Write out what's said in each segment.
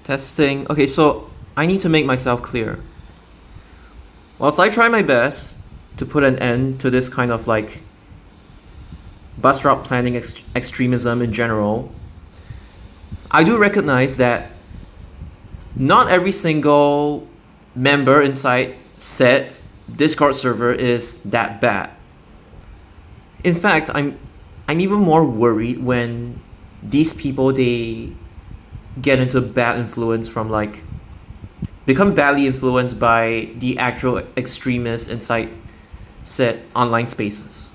Testing. Okay, so I need to make myself clear. Whilst I try my best to put an end to this kind of like bus route planning extremism in general, I do recognize that not every single member inside said Discord server is that bad. In fact, I'm even more worried when these people they get into bad influence from like become badly influenced by the actual extremists inside said online spaces.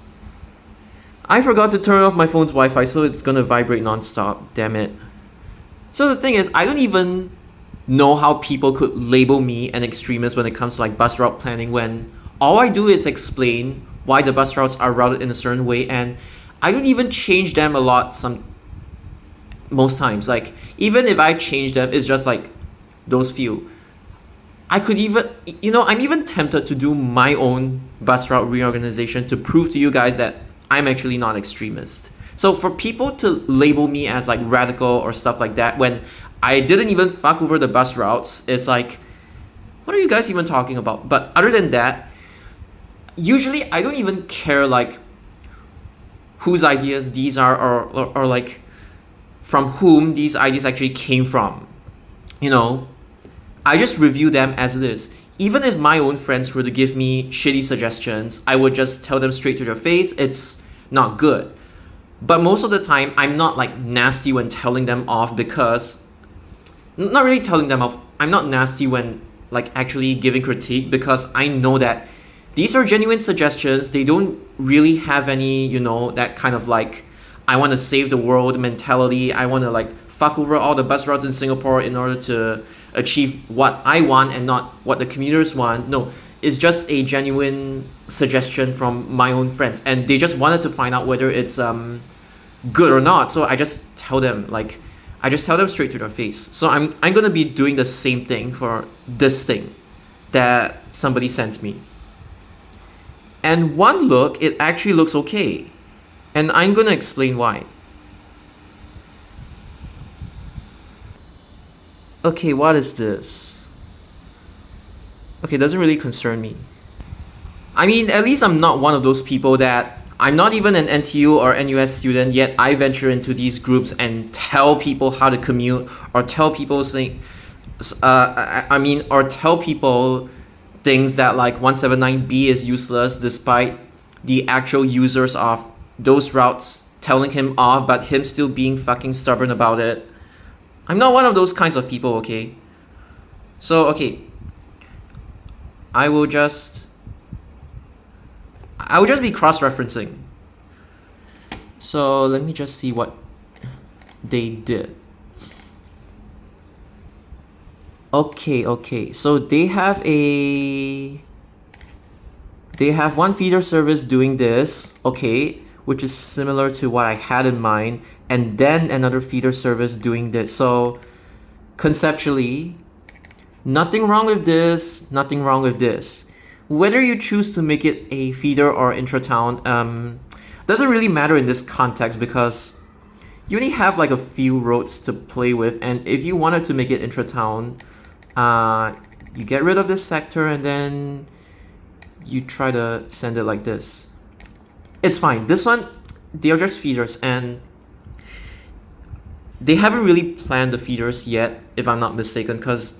I forgot to turn off my phone's Wi-Fi, so it's gonna vibrate non-stop. Damn it. So the thing is, I don't even know how people could label me an extremist when it comes to like bus route planning when all I do is explain why the bus routes are routed in a certain way, and I don't even change them a lot most times. Like even if I change them, it's just like those few. I could even, I'm even tempted to do my own bus route reorganization to prove to you guys that I'm actually not extremist. So for people to label me as like radical or stuff like that when I didn't even fuck over the bus routes, it's like, what are you guys even talking about? But other than that, usually I don't even care like whose ideas these are or like from whom these ideas actually came from. I just review them as it is. Even if my own friends were to give me shitty suggestions, I would just tell them straight to their face, it's not good. But most of the time, I'm not like nasty when telling them off because, not really telling them off, I'm not nasty when like actually giving critique because I know that these are genuine suggestions. They don't really have any, that kind of like, I want to save the world mentality. I want to like fuck over all the bus routes in Singapore in order to achieve what I want and not what the commuters want. No, it's just a genuine suggestion from my own friends, and they just wanted to find out whether it's good or not. So I just tell them straight to their face. So I'm gonna be doing the same thing for this thing that somebody sent me. And one look, it actually looks okay, and I'm gonna explain why. Okay, what is this? Okay, doesn't really concern me. I mean, at least I'm not one of those people that I'm not even an NTU or NUS student, yet I venture into these groups and tell people how to commute or tell people or tell people things that like 179B is useless despite the actual users of those routes telling him off, but him still being fucking stubborn about it. I'm not one of those kinds of people, okay? So, okay. I will just be cross-referencing. So, let me just see what they did. Okay. So, they have one feeder service doing this, okay, which is similar to what I had in mind, and then another feeder service doing this. So conceptually, nothing wrong with this, nothing wrong with this. Whether you choose to make it a feeder or intra-town doesn't really matter in this context because you only have like a few roads to play with, and if you wanted to make it intra-town, you get rid of this sector and then you try to send it like this. It's fine. This one, they are just feeders and they haven't really planned the feeders yet, if I'm not mistaken, because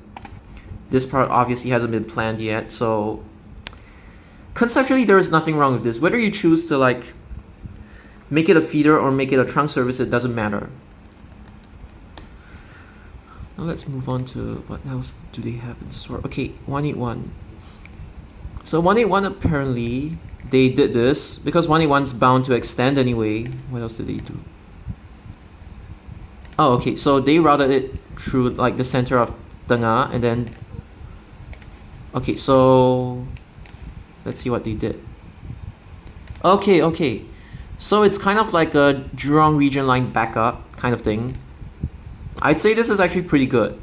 this part obviously hasn't been planned yet. So conceptually, there is nothing wrong with this. Whether you choose to like make it a feeder or make it a trunk service, it doesn't matter. Now let's move on to what else do they have in store. Okay, 181. So 181 apparently they did this because 181's bound to extend anyway. What else did they do? Oh, okay, so they routed it through like the center of Tengah and then... Okay, so let's see what they did. Okay. So it's kind of like a Jurong region line backup kind of thing. I'd say this is actually pretty good.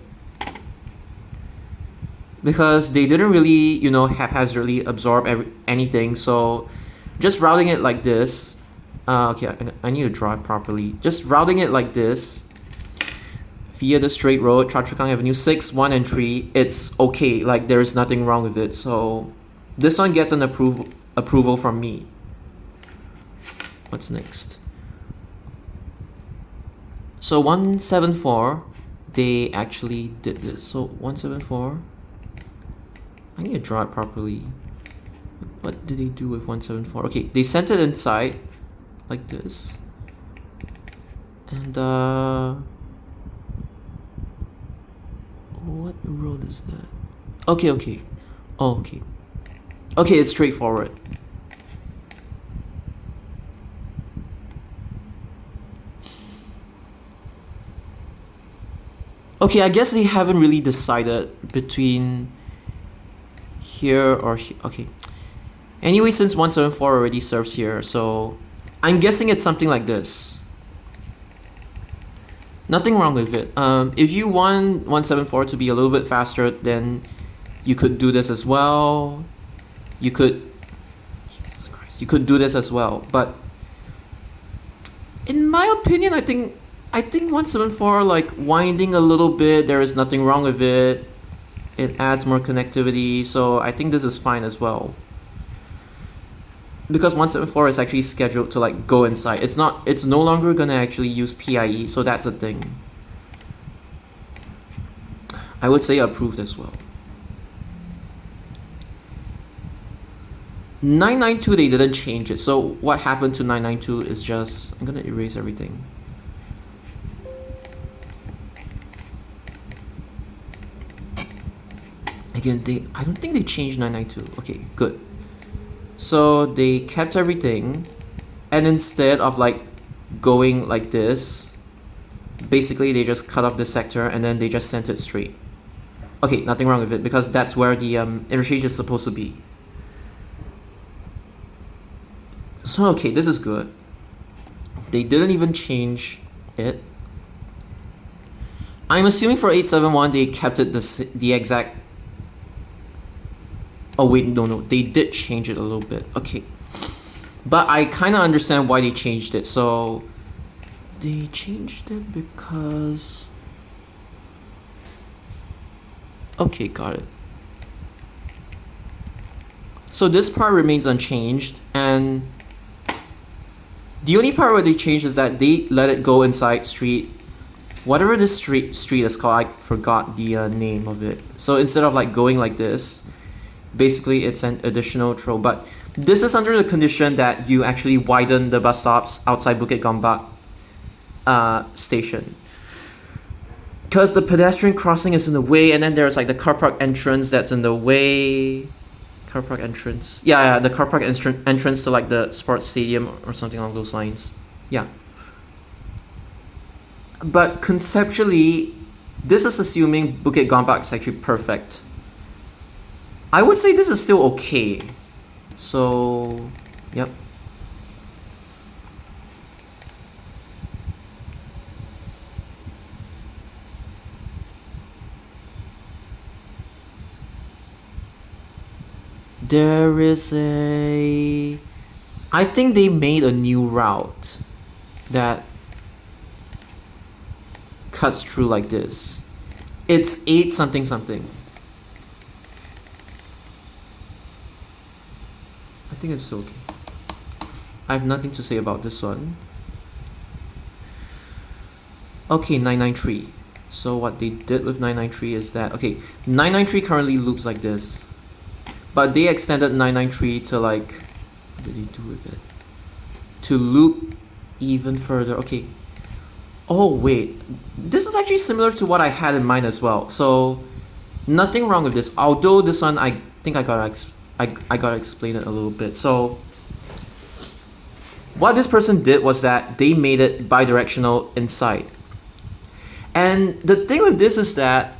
Because they didn't really, haphazardly absorb anything. So just routing it like this. Okay, I need to draw it properly. Just routing it like this via the straight road, Choa Chu Kang Avenue 6, 1 and 3, it's okay. Like there is nothing wrong with it. So this one gets an approval from me. What's next? So 174, they actually did this. So 174, I need to draw it properly. What did they do with 174? Okay, they sent it inside like this. And what road is that? Okay, okay. Oh, okay. Okay, it's straightforward. Okay, I guess they haven't really decided between here or here. Okay. Anyway, since 174 already serves here, so I'm guessing it's something like this. Nothing wrong with it. If you want 174 to be a little bit faster, then you could do this as well. You could, Jesus Christ, you could do this as well. But in my opinion, I think 174, like winding a little bit, there is nothing wrong with it. It adds more connectivity, so I think this is fine as well. Because 174 is actually scheduled to like go inside. It's no longer gonna actually use PIE, so that's a thing. I would say approved as well. 992, they didn't change it. So what happened to 992 is just, I'm gonna erase everything. Again, I don't think they changed 992. Okay, good. So they kept everything, and instead of like going like this, basically they just cut off the sector and then they just sent it straight. Okay, nothing wrong with it because that's where the interchange is supposed to be. So okay, this is good. They didn't even change it. I'm assuming for 871 they kept it the exact. Oh wait, no, they did change it a little bit. Okay, but I kind of understand why they changed it. So they changed it because, okay, got it. So this part remains unchanged, and the only part where they changed is that they let it go inside street, whatever this street is called. I forgot the name of it. So instead of like going like this, basically it's an additional throw, but this is under the condition that you actually widen the bus stops outside Bukit Gombak station, because the pedestrian crossing is in the way, and then there's like the car park entrance that's in the way. Car park entrance, yeah, the car park entrance to like the sports stadium or something along those lines. Yeah, but conceptually this is assuming Bukit Gombak is actually perfect. I would say this is still okay. So, yep. There is a... I think they made a new route that cuts through like this. It's 8 something something. I think it's okay. I have nothing to say about this one. Okay, 993. So what they did with 993 is that, okay, 993 currently loops like this, but they extended 993 to like, what did they do with it? To loop even further. Okay. Oh wait, this is actually similar to what I had in mind as well. So nothing wrong with this. Although this one, I think I gotta explain it a little bit. So what this person did was that they made it bi-directional inside. And the thing with this is that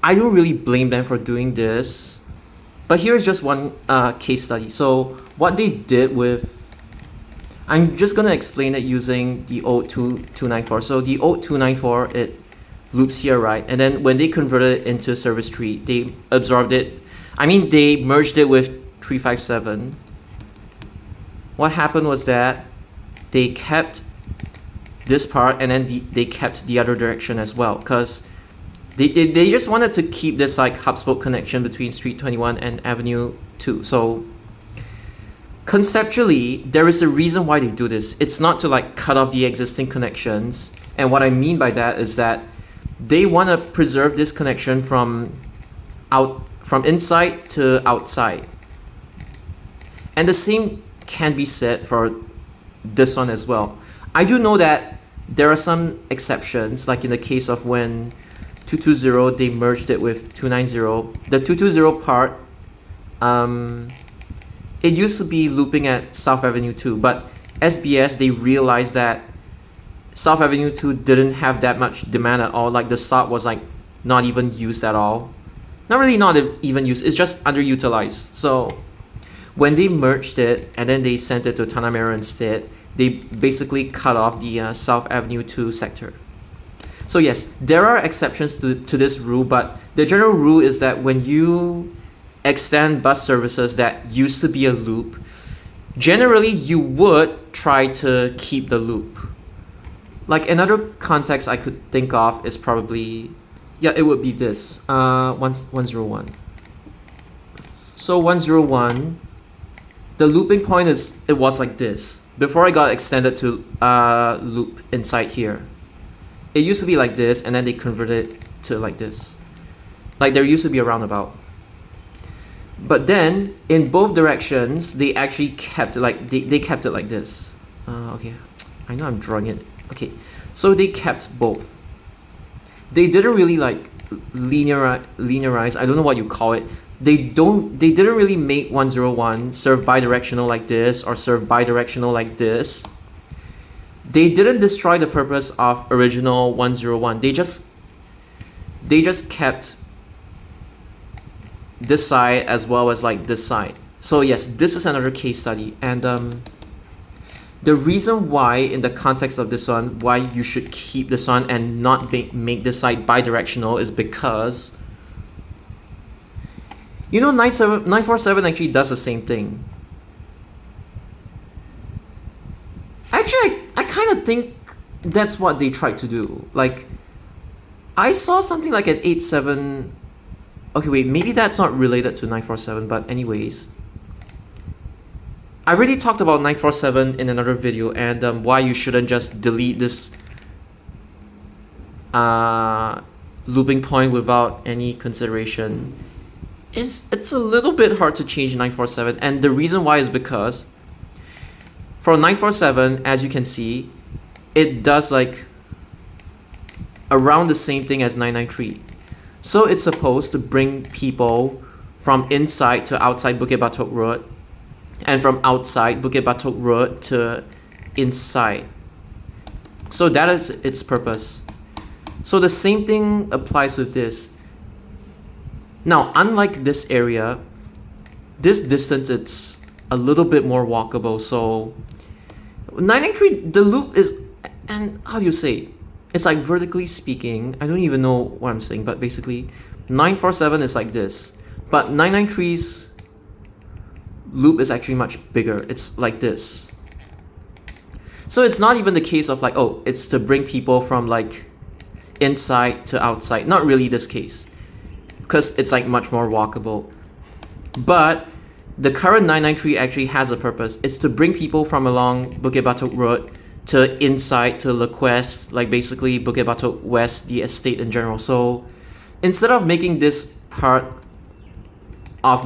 I don't really blame them for doing this. But here's just one case study. So what they did with, I'm just gonna explain it using the old 2294. So the old 294, it loops here, right? And then when they converted it into service tree, they absorbed it. I mean, they merged it with 357. What happened was that they kept this part, and then they kept the other direction as well, because they just wanted to keep this like hub-spoke connection between Street 21 and Avenue 2. So conceptually, there is a reason why they do this. It's not to like cut off the existing connections. And what I mean by that is that they want to preserve this connection from inside to outside. And the same can be said for this one as well. I do know that there are some exceptions, like in the case of when 220, they merged it with 290. The 220 part, it used to be looping at South Avenue 2, but SBS, they realized that South Avenue 2 didn't have that much demand at all. Like the slot was like not even used at all. Not really not even used, it's just underutilized. So when they merged it and then they sent it to Tanah Merah instead, they basically cut off the South Avenue 2 sector. So yes, there are exceptions to this rule, but the general rule is that when you extend bus services that used to be a loop, generally you would try to keep the loop. Like another context I could think of is probably, yeah, it would be this, 101. So 101, the looping point was like this. Before I got extended to loop inside here. It used to be like this, and then they converted it to like this. Like there used to be a roundabout. But then in both directions, they actually kept it like they kept it like this. Okay, I know I'm drawing it. Okay, so they kept both. They didn't really like linearize. I don't know what you call it. They didn't really make 101 serve bidirectional like this or serve bidirectional like this. They didn't destroy the purpose of original 101. They just kept this side as well as like this side. So yes, this is another case study, and the reason why in the context of this one, why you should keep this one and not make this side bidirectional is because, you know, 947 actually does the same thing. Actually, I kind of think that's what they tried to do. Like, I saw something like an 87. Okay, wait, maybe that's not related to 947, but anyways. I already talked about 947 in another video, and why you shouldn't just delete this looping point without any consideration. It's a little bit hard to change 947, and the reason why is because for 947, as you can see, it does like around the same thing as 993. So it's supposed to bring people from inside to outside Bukit Batok Road, and from outside Bukit Batok Road to inside. So that is its purpose. So the same thing applies with this. Now, unlike this area, this distance it's a little bit more walkable. So 993, the loop is, and how do you say? It's like vertically speaking, I don't even know what I'm saying, but basically 947 is like this. But 993's loop is actually much bigger. It's like this. So it's not even the case of like, oh, it's to bring people from like inside to outside. Not really this case, because it's like much more walkable. But the current 993 actually has a purpose. It's to bring people from along Bukit Batok Road to inside to Le Quest, like basically Bukit Batok West, the estate in general. So instead of making this part of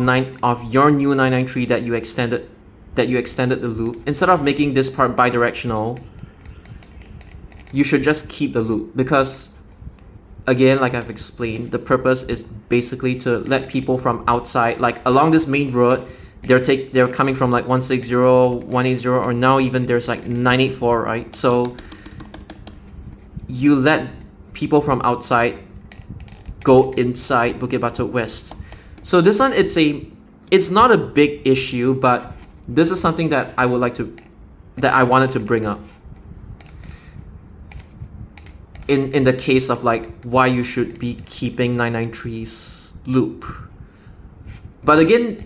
your new 993 that you extended the loop, instead of making this part bidirectional, you should just keep the loop, because again, like I've explained, the purpose is basically to let people from outside, like along this main road, they're coming from like 160, 180, or now even there's like 984, right? So you let people from outside go inside Bukit Batok West. So this one, it's not a big issue, but this is something that I wanted to bring up in the case of like why you should be keeping 993's loop. But again,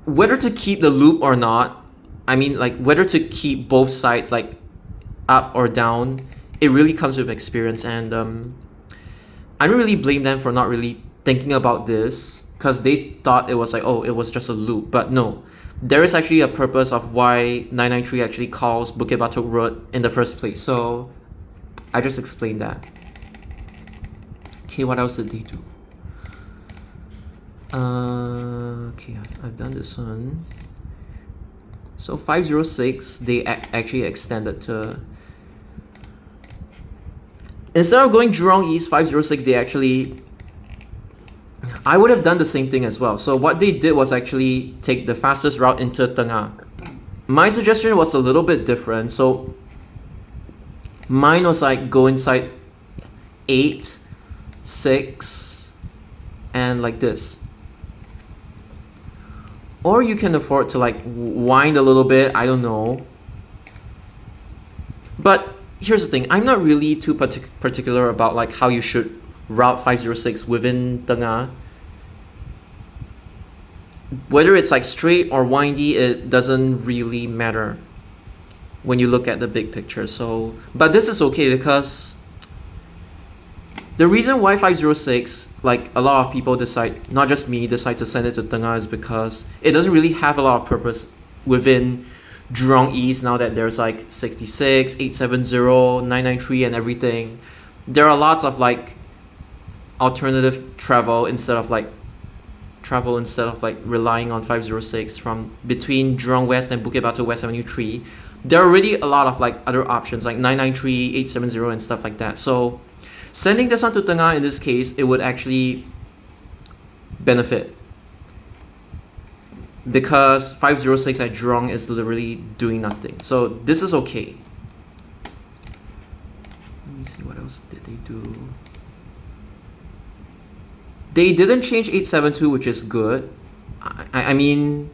whether to keep the loop or not, I mean like whether to keep both sides like up or down, it really comes with experience, and I don't really blame them for not really thinking about this, because they thought it was like, oh, it was just a loop. But no, there is actually a purpose of why 993 actually calls Bukit Batok Road in the first place. So I just explained that. Okay, what else did they do? Okay, I've done this one. So 506, they actually extended to... Instead of going Jurong East, 506, they actually... I would have done the same thing as well. So what they did was actually take the fastest route into Tengah. My suggestion was a little bit different. So mine was like go inside 8, 6, and like this. Or you can afford to like wind a little bit, I don't know. But here's the thing, I'm not really too particular about like how you should route 506 within Tengah. Whether it's like straight or windy, it doesn't really matter when you look at the big picture. So, but this is okay because the reason why 506, like a lot of people decide, not just me, decide to send it to Tengah is because it doesn't really have a lot of purpose within Jurong East now that there's like 66, 870, 993 and everything. There are lots of like alternative travel instead of like relying on 506 from between Jurong West and Bukit Batok West Avenue 3. There are already a lot of like other options like 993, 870 and stuff like that. So sending this on to Tengah in this case, it would actually benefit because 506 at Jurong is literally doing nothing. So this is okay. Let me see, what else did they do? They didn't change 872, which is good. I mean,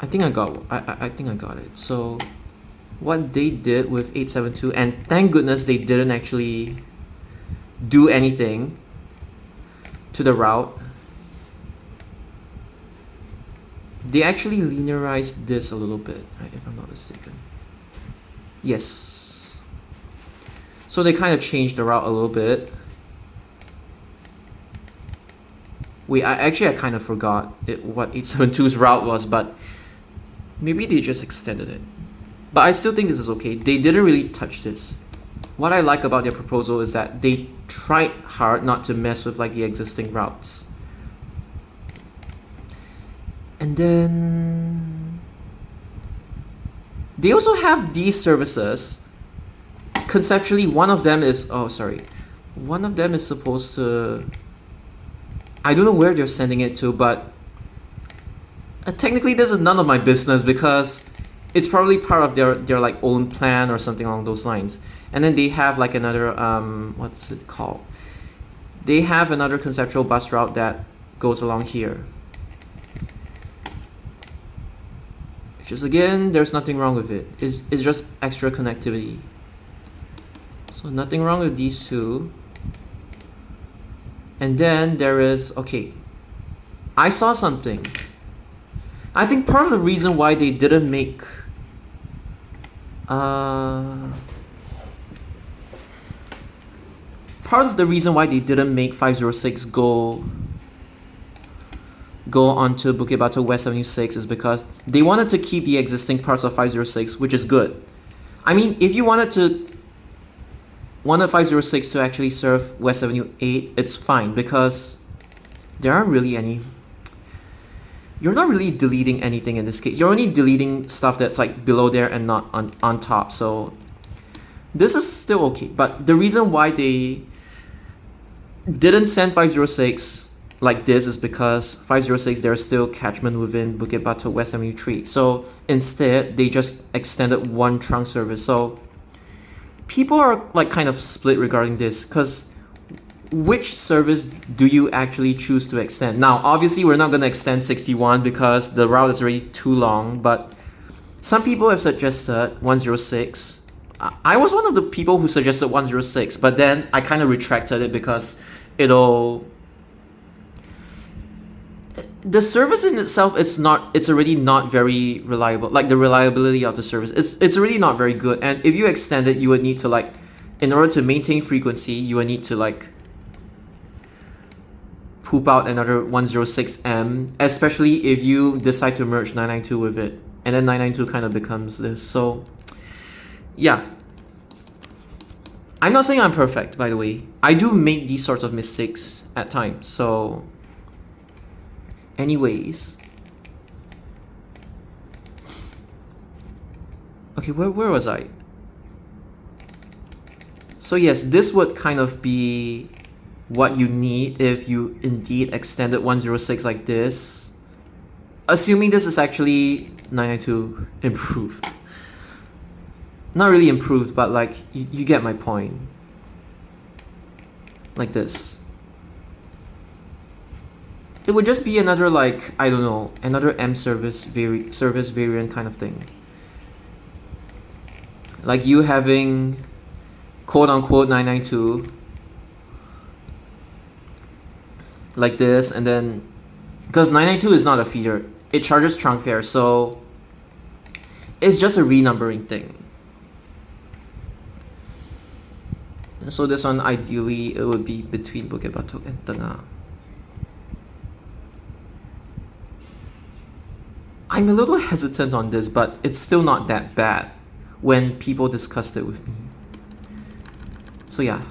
I think I got it. So what they did with 872, and thank goodness they didn't actually do anything to the route. They actually linearized this a little bit, right, if I'm not mistaken. Yes. So they kind of changed the route a little bit. Wait, I kind of forgot what 872's route was, but maybe they just extended it. But I still think this is okay. They didn't really touch this. What I like about their proposal is that they tried hard not to mess with like the existing routes. And then they also have these services. Conceptually, one of them is supposed to, I don't know where they're sending it to, but technically this is none of my business because it's probably part of their like own plan or something along those lines. And then they have like another what's it called? They have another conceptual bus route that goes along here. Just again, there's nothing wrong with it. It's just extra connectivity. So nothing wrong with these two. And then there is, okay, I saw something. I think part of the reason why they didn't make part of the reason why they didn't make 506 go onto Bukit Batok West Avenue 6 is because they wanted to keep the existing parts of 506, which is good. I mean, if you wanted 506 to actually serve West Avenue 8, it's fine because there aren't really any. You're not really deleting anything in this case. You're only deleting stuff that's like below there and not on top. So this is still okay. But the reason why they didn't send 506 like this is because 506 there's still catchment within Bukit Batok West Avenue 3. So instead they just extended one trunk service. So people are like kind of split regarding this because which service do you actually choose to extend? Now obviously we're not going to extend 61 because the route is already too long, but some people have suggested 106. I was one of the people who suggested 106, but then I kind of retracted it because the service in itself, it's already not very reliable. Like the reliability of the service, it's already not very good. And if you extend it, you would need to like, in order to maintain frequency, you would need to like poop out another 106M, especially if you decide to merge 992 with it, and then 992 kind of becomes this. So yeah, I'm not saying I'm perfect, by the way. I do make these sorts of mistakes at times. So anyways, okay, where was I? So yes, this would kind of be what you need if you indeed extended 106 like this. Assuming this is actually 992 improved. Not really improved, but like, you get my point. Like this. It would just be another like, I don't know, another M service variant kind of thing. Like you having quote-unquote 992 like this, and then because 992 is not a feeder, it charges trunk fare, so it's just a renumbering thing. And so this one, ideally it would be between Bukit Batok and Tengah. I'm a little hesitant on this, but it's still not that bad when people discussed it with me. So yeah,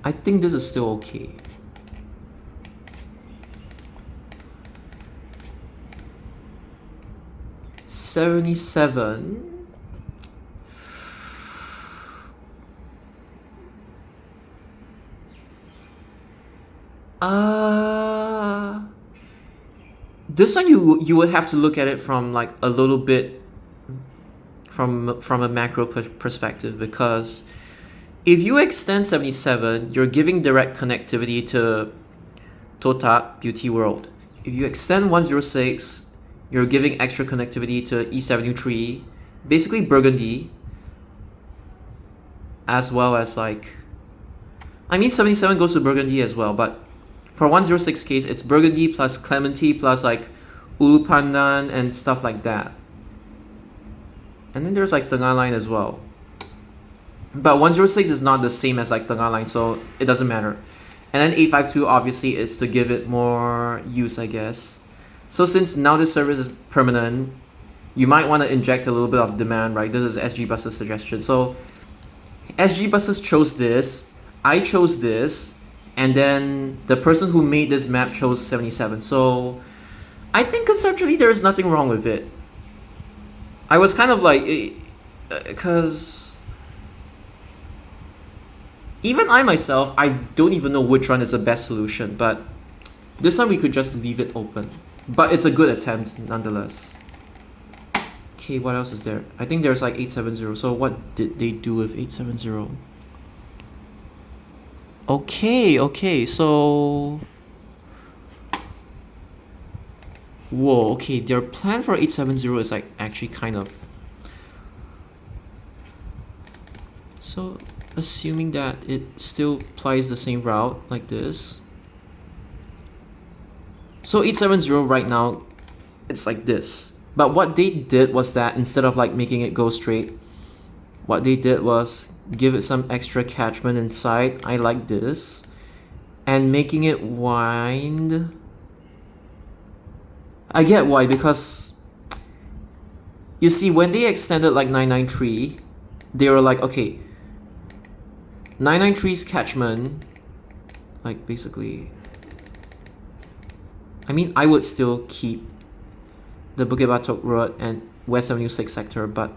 I think this is still okay. $77. This one you would have to look at it from like a little bit from a macro perspective, because if you extend 77, you're giving direct connectivity to Totak, Beauty World. If you extend 106, you're giving extra connectivity to East Avenue 3, basically Burgundy, as well as like, I mean 77 goes to Burgundy as well, but for 106 case, it's Burgundy plus Clementi plus like Ulu Pandan and stuff like that. And then there's like Tengah line as well. But 106 is not the same as like Tengah line, so it doesn't matter. And then 852 obviously is to give it more use, I guess. So since now this service is permanent, you might want to inject a little bit of demand, right? This is SG Bus's suggestion. So SG Buses chose this, I chose this, and then the person who made this map chose 77. So I think conceptually there's nothing wrong with it. I was kind of like, because even I myself, I don't even know which one is the best solution, but this one we could just leave it open. But it's a good attempt nonetheless. Okay, what else is there? I think there's like 870. So what did they do with 870? Okay, so whoa, okay, their plan for 870 is like actually kind of, so assuming that it still applies the same route like this. So 870 right now, it's like this. But what they did was that instead of like making it go straight, what they did was give it some extra catchment inside. I like this. And making it wind. I get why, because you see when they extended like 993, they were like, okay, 993's catchment, like basically, I mean, I would still keep the Bukit Batok Road and West Avenue 6 sector, but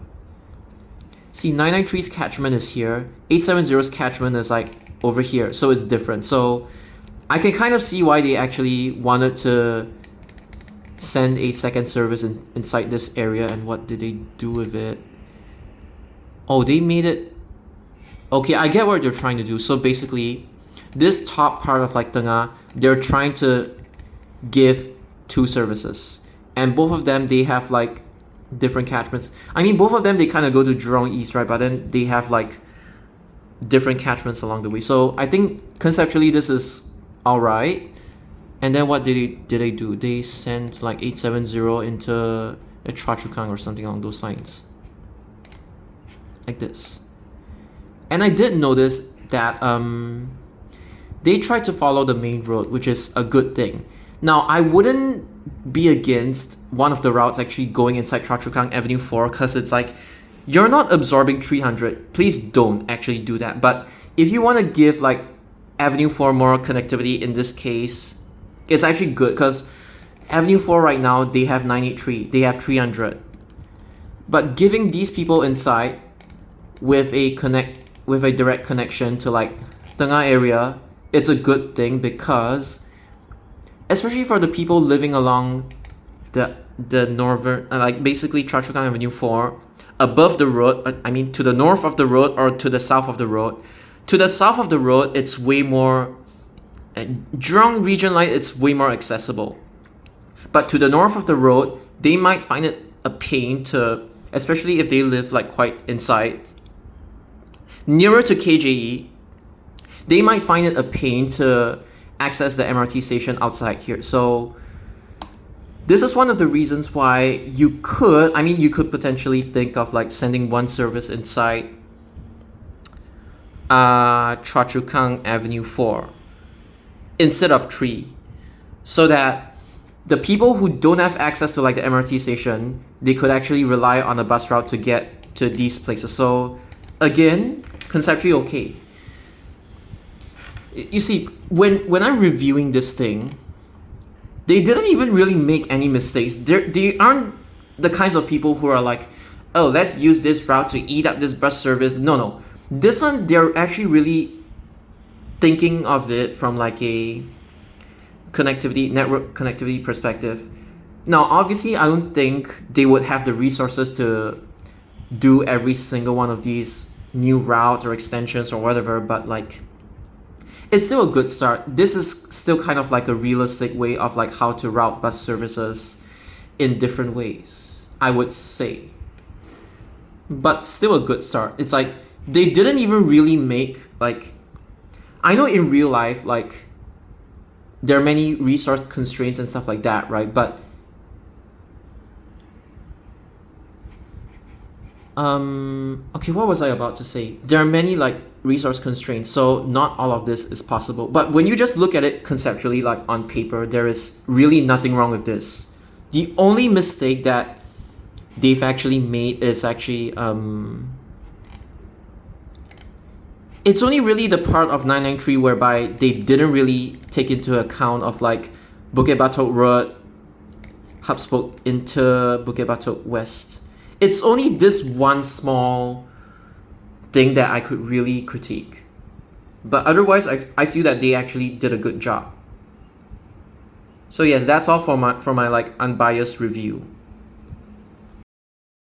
see, 993's catchment is here, 870's catchment is like over here, so it's different. So I can kind of see why they actually wanted to send a second service inside this area. And what did they do with it? Oh, they made it, okay, I get what they're trying to do. So basically, this top part of like Tengah, they're trying to give two services, and both of them, they have like different catchments. I mean, both of them, they kind of go to Jurong East, right? But then they have like different catchments along the way. So I think conceptually this is alright. And then what did they do? They sent like 870 into a Choa Chu Kang or something along those lines. Like this. And I did notice that they tried to follow the main road, which is a good thing. Now, I wouldn't be against one of the routes actually going inside Choa Chu Kang Avenue 4, because it's like, you're not absorbing 300. Please don't actually do that. But if you want to give like Avenue 4 more connectivity in this case, it's actually good, because Avenue 4 right now, they have 983, they have 300. But giving these people inside with a direct connection to like Tengah area, it's a good thing, because especially for the people living along the northern, like basically Choa Chu Kang Avenue 4, above the road, I mean to the north of the road or to the south of the road. To the south of the road, it's way more, Jurong region line, it's way more accessible. But to the north of the road, they might find it a pain to, especially if they live like quite inside, nearer to KJE, they might find it a pain to access the MRT station outside here. So this is one of the reasons why you could potentially think of like sending one service inside Choa Chu Kang Avenue 4 instead of 3, so that the people who don't have access to like the MRT station, they could actually rely on a bus route to get to these places. So again, conceptually okay. You see, when I'm reviewing this thing, they didn't even really make any mistakes. They aren't the kinds of people who are like, oh, let's use this route to eat up this bus service. No. This one, they're actually really thinking of it from like a network connectivity perspective. Now, obviously, I don't think they would have the resources to do every single one of these new routes or extensions or whatever, but like, it's still a good start. This is still kind of like a realistic way of like how to route bus services in different ways, I would say. But still a good start. It's like, they didn't even really make like, I know in real life, like, there are many resource constraints and stuff like that, right? But okay, what was I about to say? There are many like resource constraints, so not all of this is possible. But when you just look at it conceptually, like on paper, there is really nothing wrong with this. The only mistake that they've actually made is actually it's only really the part of 993 whereby they didn't really take into account of like Bukit Batok Road, hub spoke into Bukit Batok West. It's only this one small thing that I could really critique. But otherwise, I feel that they actually did a good job. So yes, that's all for my like unbiased review.